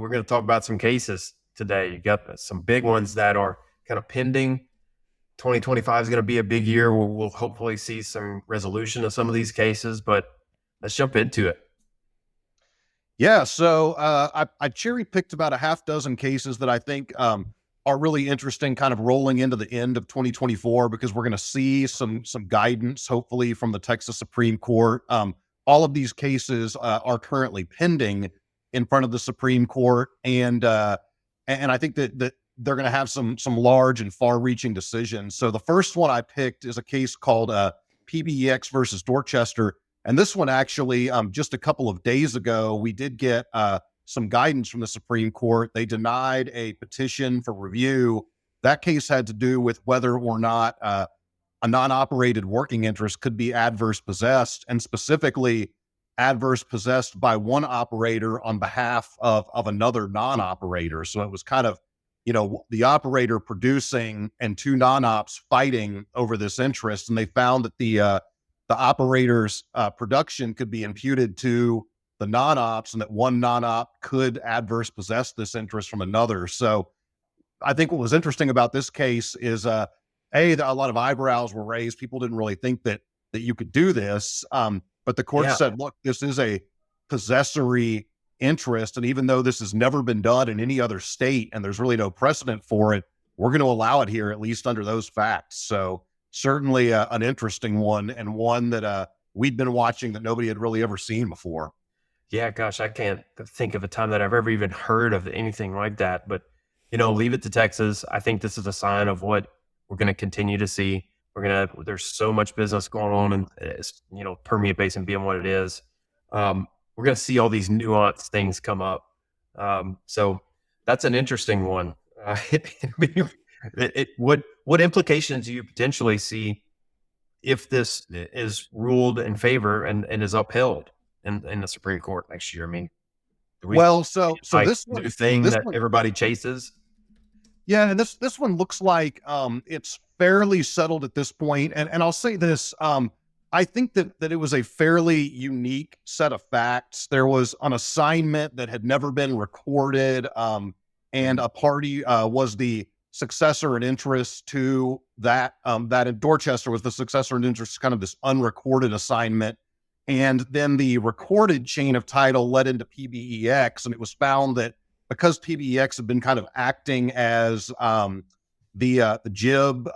We're going to talk about some cases today. You got some big ones that are kind of pending. 2025 is going to be a big year. We'll hopefully see some resolution of some of these cases, but let's jump into it. Yeah, so I cherry picked about a half dozen cases that I think are really interesting, kind of rolling into the end of 2024, because we're going to see some guidance, hopefully, from the Texas Supreme Court. All of these cases are currently pending in front of the Supreme Court, and I think that they're going to have some large and far-reaching decisions. So the first one I picked is a case called PBEX versus Dorchester. And this one actually, just a couple of days ago, we did get some guidance from the Supreme Court. They denied a petition for review. That case had to do with whether or not a non-operated working interest could be adverse possessed, and specifically adverse possessed by one operator on behalf of another non-operator. So it was kind of, the operator producing and two non-ops fighting over this interest. And they found that the operator's production could be imputed to the non-ops, and that one non-op could adverse possess this interest from another. So I think what was interesting about this case is, a lot of eyebrows were raised. People didn't really think that you could do this. But the court said, look, this is a possessory interest. And even though this has never been done in any other state and there's really no precedent for it, we're going to allow it here, at least under those facts. So certainly an interesting one, and one that we'd been watching that nobody had really ever seen before. Yeah, gosh, I can't think of a time that I've ever even heard of anything like that. But, leave it to Texas. I think this is a sign of what we're going to continue to see. There's so much business going on, and it's, Permian Basin being what it is. We're going to see all these nuanced things come up. So that's an interesting one. What implications do you potentially see if this is ruled in favor and is upheld in the Supreme Court next year? I mean, so this new thing that everybody chases. Yeah, and this one looks like it's fairly settled at this point. And I'll say this: I think that it was a fairly unique set of facts. There was an assignment that had never been recorded, and a party was the successor in interest to that. That in Dorchester was the successor in interest, kind of this unrecorded assignment. And then the recorded chain of title led into PBEX, and it was found that because PBEX had been kind of acting as the jib,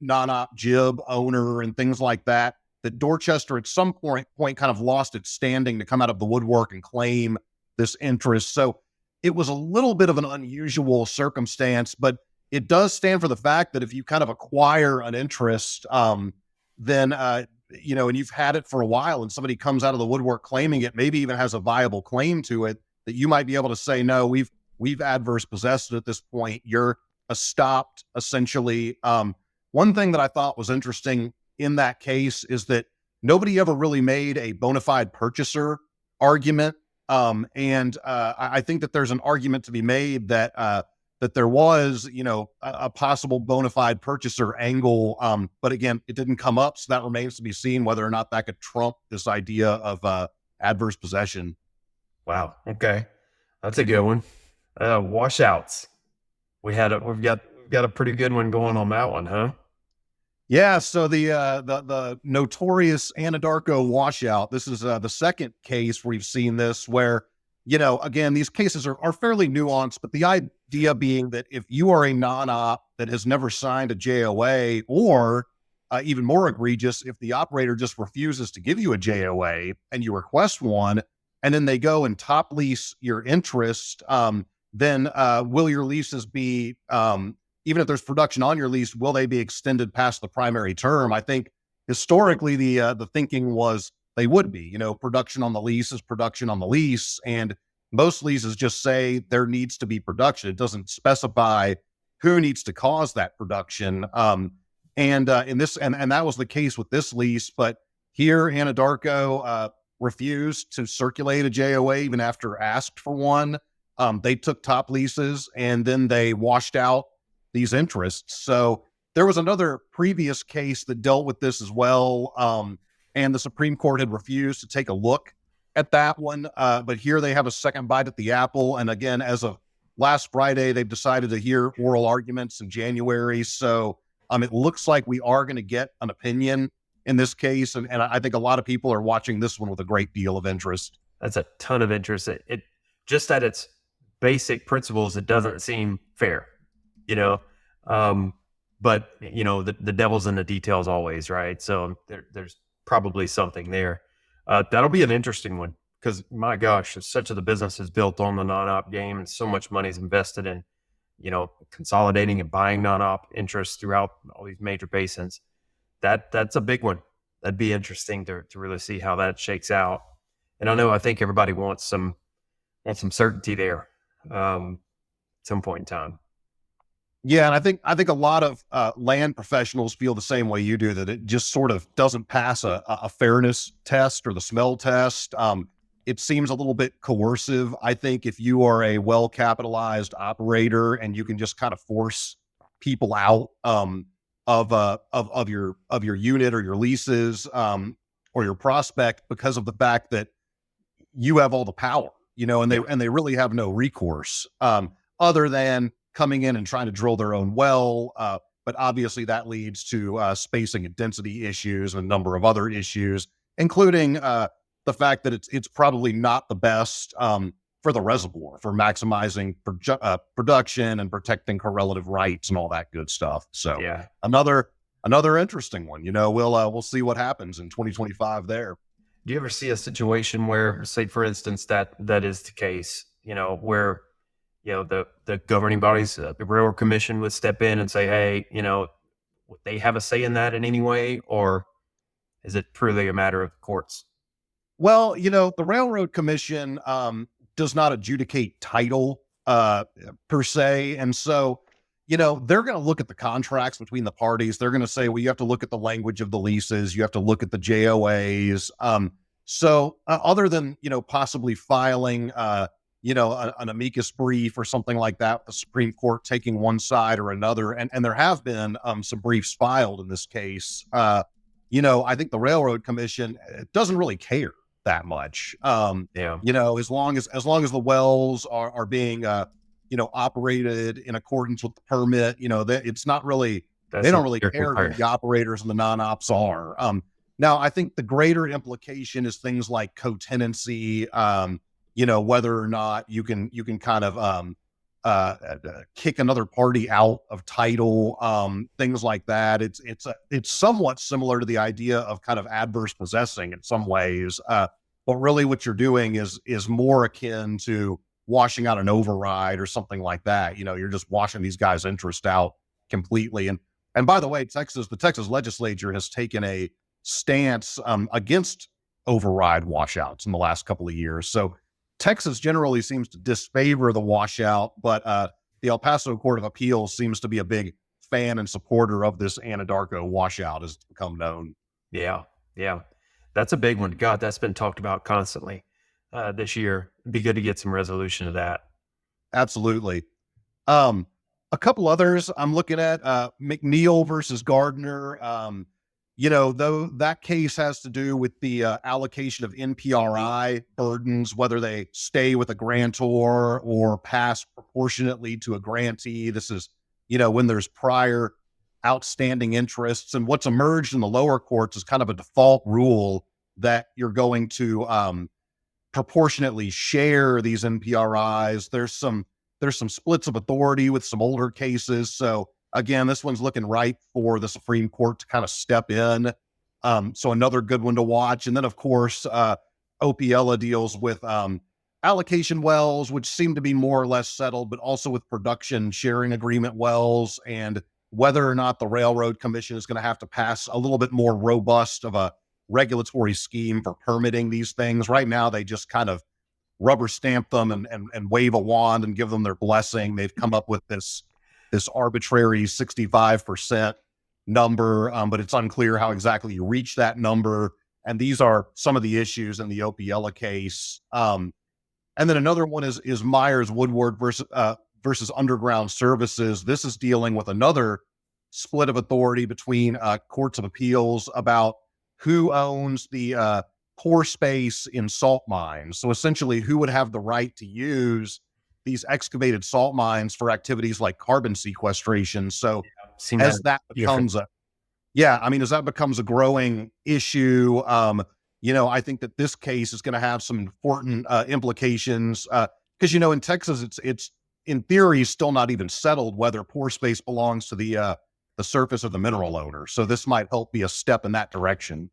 non-op jib owner and things like that, that Dorchester at some point kind of lost its standing to come out of the woodwork and claim this interest. So it was a little bit of an unusual circumstance, but it does stand for the fact that if you kind of acquire an interest, then, and you've had it for a while and somebody comes out of the woodwork claiming it, maybe even has a viable claim to it, that you might be able to say, no, we've adverse possessed it at this point. You're stopped, essentially. One thing that I thought was interesting in that case is that nobody ever really made a bona fide purchaser argument. I think that there's an argument to be made that there was, a possible bona fide purchaser angle. But again, it didn't come up. So that remains to be seen whether or not that could trump this idea of adverse possession. Wow. Okay. That's a good one. Washouts. We've got a pretty good one going on that one, huh? Yeah. So the notorious Anadarko washout. This is the second case where we've seen this, where, again, these cases are fairly nuanced, but the idea being that if you are a non-op that has never signed a JOA, or even more egregious, if the operator just refuses to give you a JOA and you request one, and then they go and top lease your interest, then will your leases be, even if there's production on your lease, will they be extended past the primary term? I think historically the thinking was they would be. Production on the lease is production on the lease, and most leases just say there needs to be production. It doesn't specify who needs to cause that production. And that was the case with this lease. But here, Anadarko refused to circulate a JOA even after asked for one. They took top leases and then they washed out these interests. So there was another previous case that dealt with this as well. And the Supreme Court had refused to take a look at that one, but here they have a second bite at the apple. And again, as of last Friday, they've decided to hear oral arguments in January. So it looks like we are going to get an opinion in this case. And I think a lot of people are watching this one with a great deal of interest. That's a ton of interest. It just at its basic principles, it doesn't seem fair, you know. But you know, the devil's in the details always, right? So there's probably something there. That'll be an interesting one because my gosh, such of the business is built on the non-op game, and so much money is invested in, you know, consolidating and buying non-op interests throughout all these major basins. That's a big one. That'd be interesting to really see how that shakes out. And I think everybody wants some certainty there, at some point in time. Yeah, and I think a lot of land professionals feel the same way you do, that it just sort of doesn't pass a fairness test or the smell test. It seems a little bit coercive. I think if you are a well-capitalized operator and you can just kind of force people out of your unit or your leases or your prospect because of the fact that you have all the power, you know, and they really have no recourse other than coming in and trying to drill their own well. But obviously that leads to spacing and density issues and a number of other issues, including the fact that it's probably not the best for the reservoir for maximizing production and protecting correlative rights and all that good stuff. So Yeah. another interesting one. You know, we'll see what happens in 2025 there. Do you ever see a situation where, say, for instance, that is the case, you know, where, you know, the governing bodies, the Railroad Commission would step in and say, hey, you know, would they have a say in that in any way, or is it purely a matter of the courts? Well, you know, the Railroad Commission does not adjudicate title per se. And so, you know, they're going to look at the contracts between the parties. They're going to say, well, you have to look at the language of the leases. You have to look at the JOAs. So other than, you know, possibly filing, you know, an amicus brief or something like that, the Supreme Court taking one side or another. And there have been some briefs filed in this case. You know, I think the Railroad Commission doesn't really care that much. Yeah. You know, as long as the wells are being, you know, operated in accordance with the permit, you know, that it's not really, they don't really care who the operators and the non-ops are. Now, I think the greater implication is things like co-tenancy, you know, whether or not you can kind of kick another party out of title, things like that. It's somewhat similar to the idea of kind of adverse possessing in some ways. But really what you're doing is more akin to washing out an override or something like that. You know, you're just washing these guys' interest out completely. And by the way, the Texas legislature has taken a stance against override washouts in the last couple of years. So Texas generally seems to disfavor the washout, but the El Paso Court of Appeals seems to be a big fan and supporter of this Anadarko washout, as it's become known. Yeah. Yeah. That's a big one. God, that's been talked about constantly this year. It'd be good to get some resolution of that. Absolutely. A couple others I'm looking at, McNeil versus Gardner. You know, though that case has to do with the allocation of NPRI burdens, whether they stay with a grantor or pass proportionately to a grantee. This is, you know, when there's prior outstanding interests. And what's emerged in the lower courts is kind of a default rule that you're going to proportionately share these NPRIs. There's some splits of authority with some older cases. So again, this one's looking ripe for the Supreme Court to kind of step in. So another good one to watch. And then, of course, Opiella deals with allocation wells, which seem to be more or less settled, but also with production sharing agreement wells, and whether or not the Railroad Commission is going to have to pass a little bit more robust of a regulatory scheme for permitting these things. Right now, they just kind of rubber stamp them and wave a wand and give them their blessing. They've come up with this arbitrary 65% number, but it's unclear how exactly you reach that number. And these are some of the issues in the Opiella case. And then another one is Myers Woodward versus Underground Services. This is dealing with another split of authority between courts of appeals about who owns the pore space in salt mines. So essentially, who would have the right to use these excavated salt mines for activities like carbon sequestration? So Seen that. as that becomes a yeah, I mean, as that becomes a growing issue, I think that this case is going to have some important implications because in Texas, it's in theory still not even settled whether pore space belongs to the surface of the mineral owner. So this might help be a step in that direction.